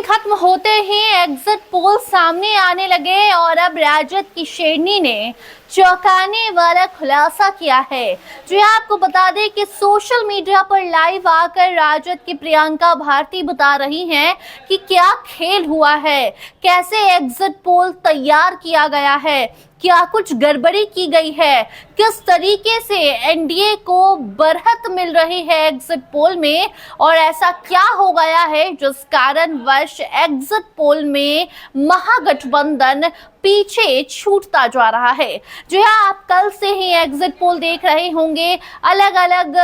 खत्म होते ही exit poll सामने आने लगे और अब राजद की शेरनी ने चौंकाने वाला खुलासा किया है। जो आपको बता दें कि सोशल मीडिया पर लाइव आकर राजद की प्रियंका भारती बता रही हैं कि क्या खेल हुआ है, कैसे एग्जिट पोल तैयार किया गया है, क्या कुछ गड़बड़ी की गई है, किस तरीके से एनडीए को बढ़त मिल रही है एग्जिट पोल में और ऐसा क्या हो गया है जिस कारण वर्ष एग्जिट पोल में महागठबंधन पीछे छूटता जा रहा है। जो है आप कल से ही एग्जिट पोल देख रहे होंगे। अलग अलग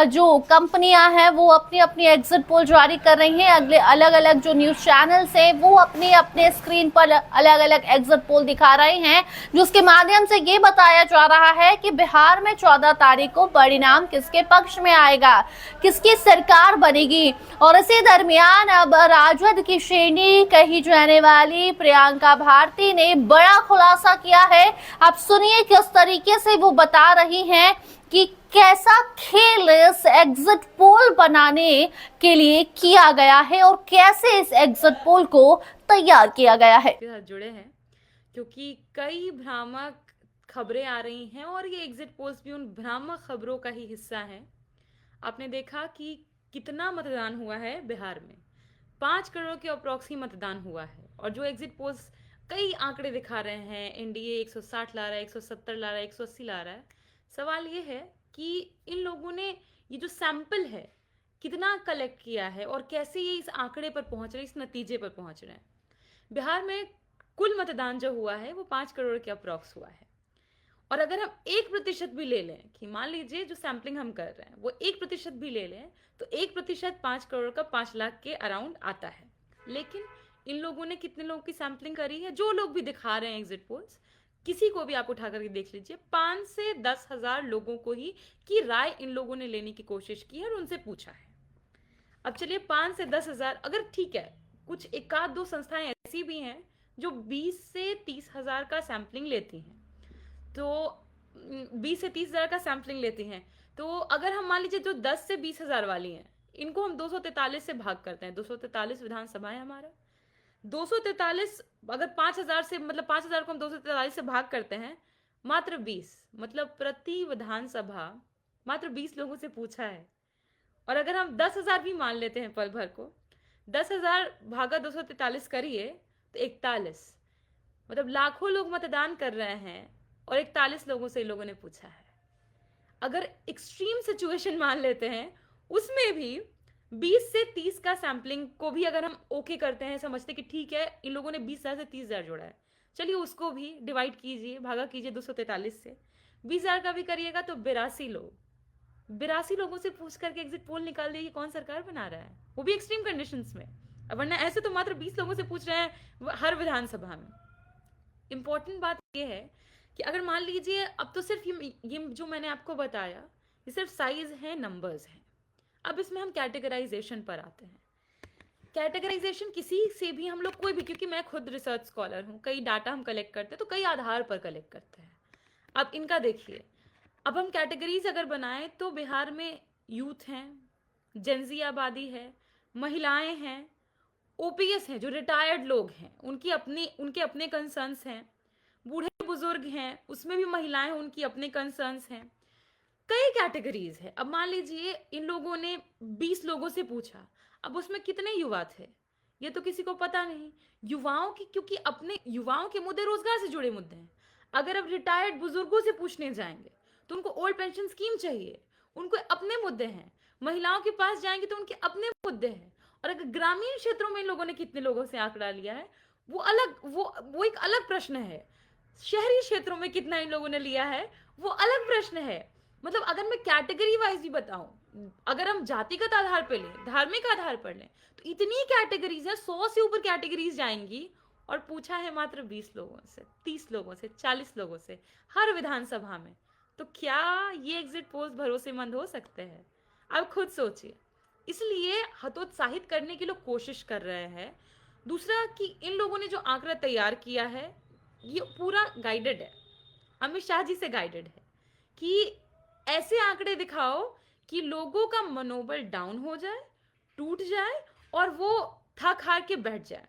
जो कंपनियां हैं वो अपनी अपनी एग्जिट पोल जारी कर रही हैं। अलग अलग जो न्यूज चैनल्स हैं वो अपने अपने स्क्रीन पर अलग अलग एग्जिट पोल दिखा रहे हैं, जिसके माध्यम से ये बताया जा रहा है कि बिहार में 14 तारीख को परिणाम किसके पक्ष में आएगा, किसकी सरकार बनेगी। और इसी दरमियान अब राजद की श्रेणी कही जाने वाली प्रियंका भारती ने बड़ा खुलासा किया है। आप सुनिए किस तरीके से वो बता रही हैं कि कैसा खेल इस एग्जिट पोल बनाने के लिए किया गया है और कैसे इस एग्जिट पोल को तैयार किया गया है। जुड़े हैं क्योंकि कई भ्रामक खबरें आ रही हैं और ये एग्जिट पोल्स भी उन भ्रामक खबरों का ही हिस्सा है। आपने देखा कि कितना मतदान हुआ है बिहार में, 5 करोड़ के अप्रॉक्सी मतदान हुआ है और जो एग्जिट पोल्स कई आंकड़े दिखा रहे हैं, एनडीए 160 ला रहा है, 170 ला रहा है, 180 ला रहा है। सवाल ये है कि इन लोगों ने ये जो सैंपल है कितना कलेक्ट किया है और कैसे ये इस आंकड़े पर पहुंच रहे हैं, इस नतीजे पर पहुंच रहे हैं। बिहार में कुल मतदान जो हुआ है वो 5 करोड़ के अप्रॉक्स हुआ है और अगर हम 1% भी ले लें कि मान लीजिए जो सैंपलिंग हम कर रहे हैं वो 1% भी ले लें तो 1% 5 करोड़ का 5 लाख के अराउंड आता है। लेकिन इन लोगों ने कितने लोगों की सैंपलिंग करी है, जो लोग भी दिखा रहे हैं एग्जिट पोल्स, किसी को भी आप उठा करके देख लीजिए, 5 से 10 हजार लोगों को ही की राय इन लोगों ने लेने की कोशिश की है और उनसे पूछा है। अब चलिए 5 से 10 हजार, अगर ठीक है कुछ एक आध दो संस्थाएं ऐसी भी हैं जो 20 से 30 हजार का सैंपलिंग लेती हैं, तो 20 से 30 हजार का सैंपलिंग लेती हैं, तो अगर हम मान लीजिए जो 10 से 20 हजार वाली हैं इनको हम 243 से भाग करते हैं, 243 विधानसभा है हमारा, 243 अगर 5000 से मतलब 5000 को हम 243 से भाग करते हैं, मात्र 20 मतलब प्रति विधानसभा मात्र 20 लोगों से पूछा है। और अगर हम 10,000 भी मान लेते हैं पल भर को, 10,000 भागा 243 करिए तो 41, मतलब लाखों लोग मतदान कर रहे हैं और 41 लोगों से इन लोगों ने पूछा है। अगर एक्सट्रीम सिचुएशन मान लेते हैं उसमें भी 20 से 30 का सैंपलिंग को भी अगर हम ओके करते हैं, समझते कि ठीक है इन लोगों ने 20,000 से 30,000 जोड़ा है, चलिए उसको भी डिवाइड कीजिए, भागा कीजिए 243 से, 20,000 का भी करिएगा तो 82 लोगों से पूछ करके एग्जिट पोल निकाल दिए कि कौन सरकार बना रहा है, वो भी एक्सट्रीम कंडीशंस में। वरना ऐसे तो मात्र 20 लोगों से पूछ रहे हैं हर विधानसभा में। इंपॉर्टेंट बात यह है कि अगर मान लीजिए अब तो सिर्फ ये जो मैंने आपको बताया ये सिर्फ साइज है, नंबर्स हैं। अब इसमें हम कैटेगराइजेशन पर आते हैं। कैटेगराइजेशन किसी से भी हम लोग कोई भी, क्योंकि मैं खुद रिसर्च स्कॉलर हूँ, कई डाटा हम कलेक्ट करते हैं तो कई आधार पर कलेक्ट करते हैं। अब इनका देखिए, अब हम कैटेगरीज अगर बनाएं तो बिहार में यूथ हैं, जेंजी आबादी है, महिलाएं हैं, ओपीएस हैं जो रिटायर्ड लोग हैं उनके अपने कंसर्न्स हैं, बूढ़े बुजुर्ग हैं उसमें भी महिलाएं उनकी अपने कंसर्न्स हैं, कई कैटेगरीज है। अब मान लीजिए इन लोगों ने 20 लोगों से पूछा, अब उसमें कितने युवा थे ये तो किसी को पता नहीं। युवाओं की, क्योंकि अपने युवाओं के मुद्दे रोजगार से जुड़े मुद्दे हैं। अगर अब रिटायर्ड बुजुर्गों से पूछने जाएंगे तो उनको ओल्ड पेंशन स्कीम चाहिए, उनको अपने मुद्दे हैं। महिलाओं के पास जाएंगे तो उनके अपने मुद्दे हैं। और अगर ग्रामीण क्षेत्रों में इन लोगों ने कितने लोगों से आंकड़ा लिया है वो एक अलग प्रश्न है। शहरी क्षेत्रों में कितना इन लोगों ने लिया है वो अलग प्रश्न है। मतलब अगर मैं कैटेगरी वाइज भी बताऊं, अगर हम जातिगत आधार पर लें, धार्मिक आधार पर लें, तो इतनी कैटेगरीज है, 100 से ऊपर कैटेगरीज जाएंगी। और पूछा है मात्र 20 लोगों से, 30 लोगों से, 40 लोगों से हर विधानसभा में, तो क्या ये एग्जिट पोल्स भरोसेमंद हो सकते हैं? आप खुद सोचिए। इसलिए हतोत्साहित करने की लोग कोशिश कर रहे हैं। दूसरा कि इन लोगों ने जो आंकड़ा तैयार किया है ये पूरा गाइडेड है, अमित शाह जी से गाइडेड है कि ऐसे आंकड़े दिखाओ कि लोगों का मनोबल डाउन हो जाए, टूट जाए और वो थक हार के बैठ जाए।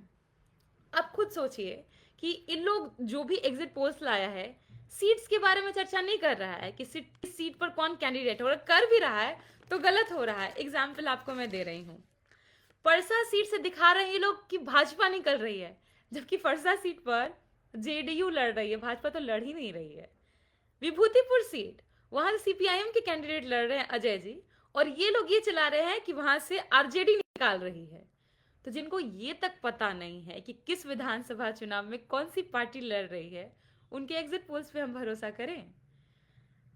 आप खुद सोचिए कि इन लोग जो भी एग्जिट पोल्स लाया है, सीट्स के बारे में चर्चा नहीं कर रहा है कि सीट पर कौन कैंडिडेट हो, और कर भी रहा है तो गलत हो रहा है। एग्जाम्पल आपको मैं दे रही हूँ, परसा सीट से दिखा रहे हैं ये लोग कि भाजपा निकल रही है, जबकि परसा सीट पर जेडीयू लड़ रही है, भाजपा तो लड़ ही नहीं रही है। विभूतिपुर सीट, वहां से सीपीआईएम के कैंडिडेट लड़ रहे हैं अजय जी, और ये लोग ये चला रहे हैं कि वहां से आरजेडी निकाल रही है। तो जिनको ये तक पता नहीं है कि किस विधानसभा चुनाव में कौन सी पार्टी लड़ रही है, उनके एग्जिट पोल्स पे हम भरोसा करें?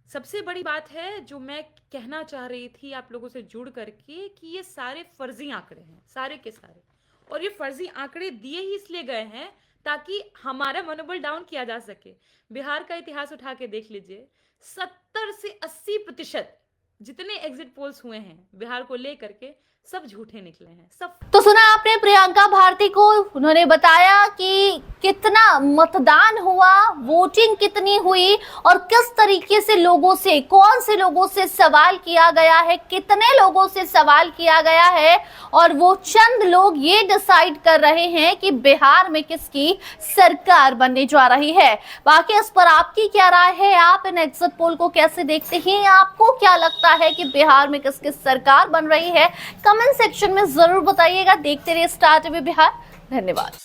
सबसे बड़ी बात है जो मैं कहना चाह रही थी आप लोगों से जुड़ करके, कि ये सारे फर्जी आंकड़े हैं, सारे के सारे, और ये फर्जी आंकड़े दिए ही इसलिए गए हैं ताकि हमारा मनोबल डाउन किया जा सके। बिहार का इतिहास उठा के देख लीजिए, 70 से 80% जितने एग्जिट पोल्स हुए हैं बिहार को लेकर के, सब झूठे निकले हैं, सब। तो सुना आपने प्रियंका भारती को, उन्होंने बताया कि कितना मतदान हुआ, वोटिंग कितनी हुई, और किस तरीके से लोगों से, कौन से लोगों से सवाल किया गया है, कितने लोगों से सवाल किया गया है, और वो चंद लोग ये डिसाइड कर रहे हैं कि बिहार में किसकी सरकार बनने जा रही है। बाकी इस पर आपकी क्या राय है? आप इन एग्जिट पोल को कैसे देखते हैं? आपको क्या लगता है कि बिहार में किसकी सरकार बन रही है? कमेंट सेक्शन में जरूर बताइएगा। देखते रहिए स्टार टीवी बिहार। धन्यवाद।